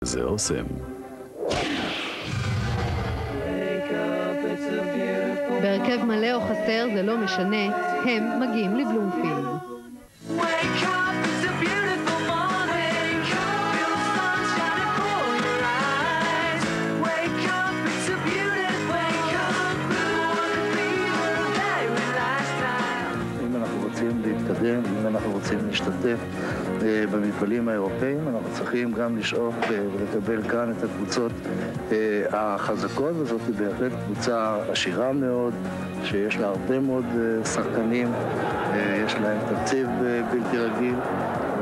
זה אוסם. בהרכב מלא או חסר, זה לא משנה, הם מגיעים לבלומפילד. אם אנחנו רוצים להתקדם, אם אנחנו רוצים להשתתף במפעלים האירופאים, אנחנו צריכים גם לשאוף ולקבל כאן את הקבוצות החזקות, וזאת היא בהחלט קבוצה עשירה מאוד, שיש לה הרבה מאוד שחקנים, יש להם תקציב בלתי רגיל,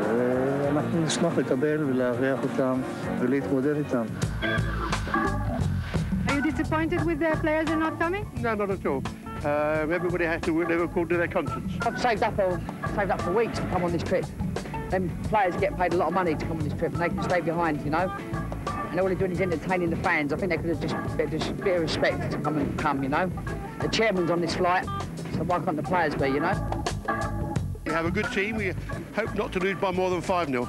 ואנחנו נשמח לקבל ולארח אותם ולהתמודד איתם. Are you disappointed with the players are not coming? No, not at all. Everybody has to work according to their conscience. I've saved up for weeks to come on this trip. Them players get paid a lot of money to come on this trip, and they can stay behind, you know. And all they're doing is entertaining the fans. I think they could have just a bit of respect to come, you know. The chairman's on this flight, so why can't the players be, you know? We have a good team. We hope not to lose by more than 5-0.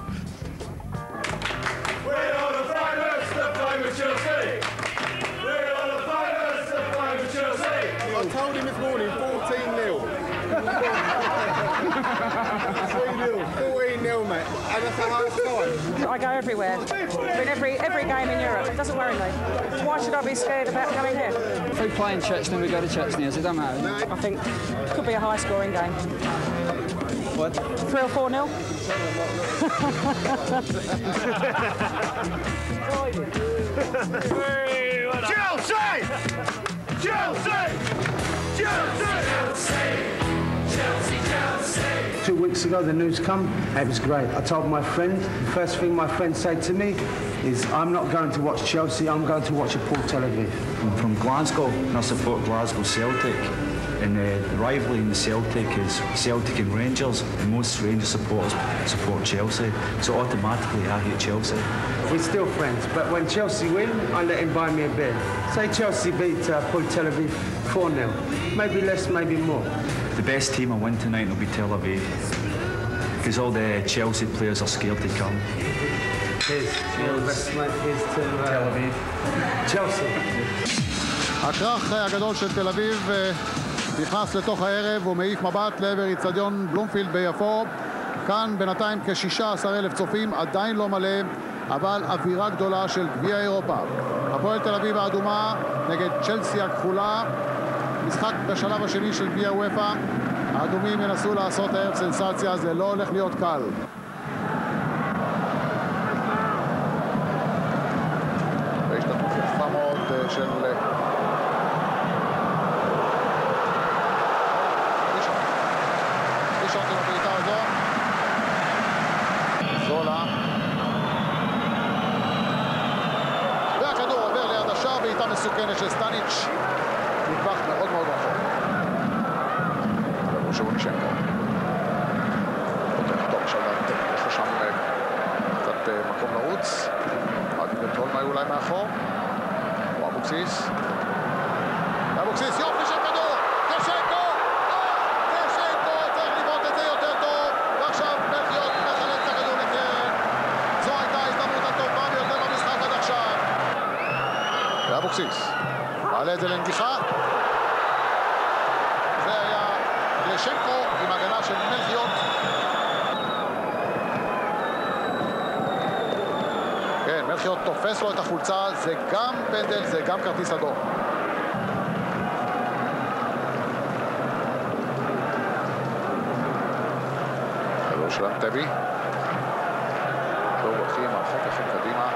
We are the finest to play with Chelsea. We are the finest to play with Chelsea. I told him this morning 14-0. 14-0, mate. And that's the highest score. I go everywhere. Been every game in Europe. It doesn't worry me. Why should I be scared about coming here? If we play in Chechnya, we go to Chechnya, so it doesn't matter. I think it could be a high-scoring game. What? 3 or 4-0. Chelsea! Chelsea! Chelsea! Chelsea! 2 weeks ago the news come, it was great. I told my friend, the first thing my friend said to me is, I'm not going to watch Chelsea, I'm going to watch Port Tel Aviv. I'm from Glasgow and I support Glasgow Celtic. And the rivalry in the Celtic is Celtic and Rangers, and most Rangers supporters support Chelsea, so automatically I hate Chelsea. We're still friends, but when Chelsea win, I let him buy me a beer. Say Chelsea beat Port Tel Aviv 4-0, maybe less, maybe more. The best team I win tonight will be Tel Aviv, because all the Chelsea players are scared to come. Here's to Tel Aviv. Chelsea. הכרך הגדול של תל אביב נכנס לתוך הערב ומעיף מבט לעבר אצטדיון בלומפילד ביפו. כאן בינתיים כ-16,000 צופים, עדיין לא מלא, אבל אווירה גדולה של גביע אירופה. הפועל תל אביב האדומה נגד צ'לסי הכחולה, משחק בשלב השני של גביע וופא. האדומים ינסו לעשות הערב סנסציה, זה לא הולך להיות קל. והשתתפות יפה מאוד של זולה, והכדור עובר ליד השער בעיטה מסוכנת של סטניץ' מטווח מאוד מאוד רחוק. ושבונישנקו פותח טוב עכשיו יש לו שם קצת מקום לרוץ. עד בטולמאי אולי מאחור, או אבוקסיס, אבוקסיס יופי של כדור, קלשנקו, קלשנקו צריך לבעוט את זה יותר טוב, ועכשיו מלכיאור מחלץ את הכדור לקרן. זו הייתה ההזדמנות הטובה ביותר במשחק עד עכשיו. ואבוקסיס מעלה את זה לנגיחה, זה היה קלשנקו עם הגנה של מלכיאור. כן, מלכיאור תופס לו את החולצה, זה גם פנדל, זה גם כרטיס אדום. כדור של אנטבי. טוב, הולכים הרחק לכם קדימה.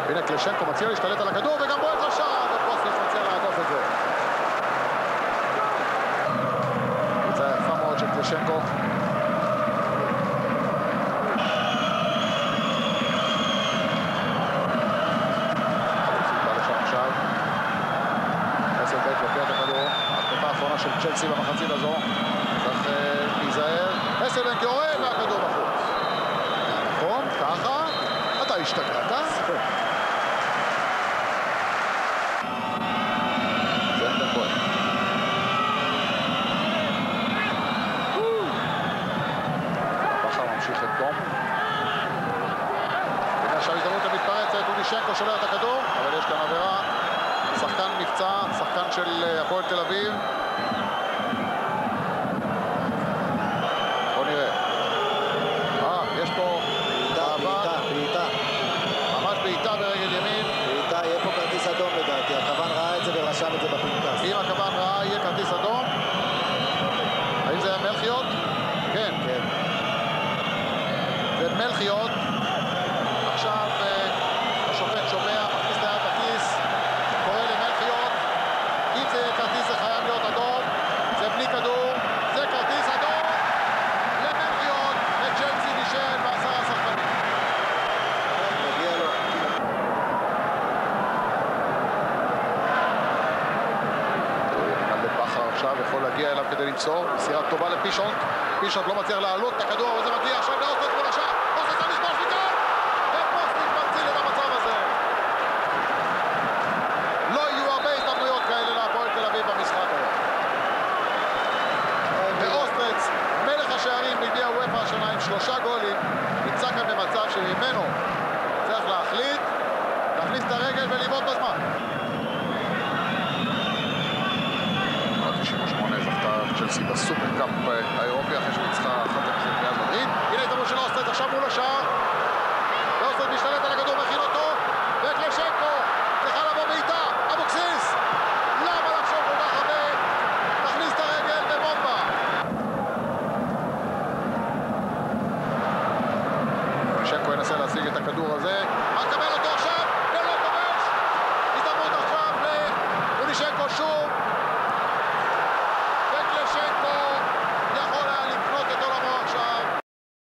הנה קלשנקו מציע להשתלט על הכדור וגם בועט לשער, ופוסטיץ' מציע להדוף את זה. קבוצה יפה מאוד של קלשנקו. של צ'לסי במחצית הזו, צריך להיזהר, אסלבנק יורה והכדור בחוץ. נכון, ככה, אתה השתגעת? זה אין דקות. בכר ממשיך את דום. הנה עכשיו הזדמנות המתפרצת, לישנקו שולח את הכדור, אבל יש כאן עבירה. שחקן מבצע, שחקן של הפועל תל אביב. בוא נראה. יש פה בעיטה. ממש בעיטה ברגל ימין. בעיטה, יהיה פה כרטיס אדום לדעתי. הכוון ראה את זה ורשם את זה בפנקס. אם הכוון ראה, יהיה כרטיס אדום. האם זה מלחיות? כן. זה מלחיות. עכשיו השופט שומע, מכניס את היד בכיס, קורא למלחיות. אם זה כרטיס זה חייב להיות אדום. זה בלי כדור. זה כרטיס אדום למלחיות. וצ'לסי נשאר ב10 שחקנים. מגיע לו. בכר עכשיו יכול להגיע אליו כדי למסור. מסירה טובה לפישונט. פישונט לא מצליח לעלות את הכדור, אבל זה מגיע עכשיו לאוסטרץ מול השער. אוסטרץ צריך לשמור שליטה. ופוסטיק מציל את המצב הזה. לא יהיו הרבה הזדמנויות כאלה להפועל תל אביב במשחק הזה. ואוסטרץ, מלך השערים בגביע וופא השנה עם 3 גולים, נמצא כאן במצב שממנו צריך להכניס את הרגל ולבעוט בזמן. 98 זכתה צ'לסי בסופרקאפ האירופי אחרי שניצחה 1-0 את ריאל מדריד. הנה ההזדמנות של אוסטרץ עכשיו מול השער.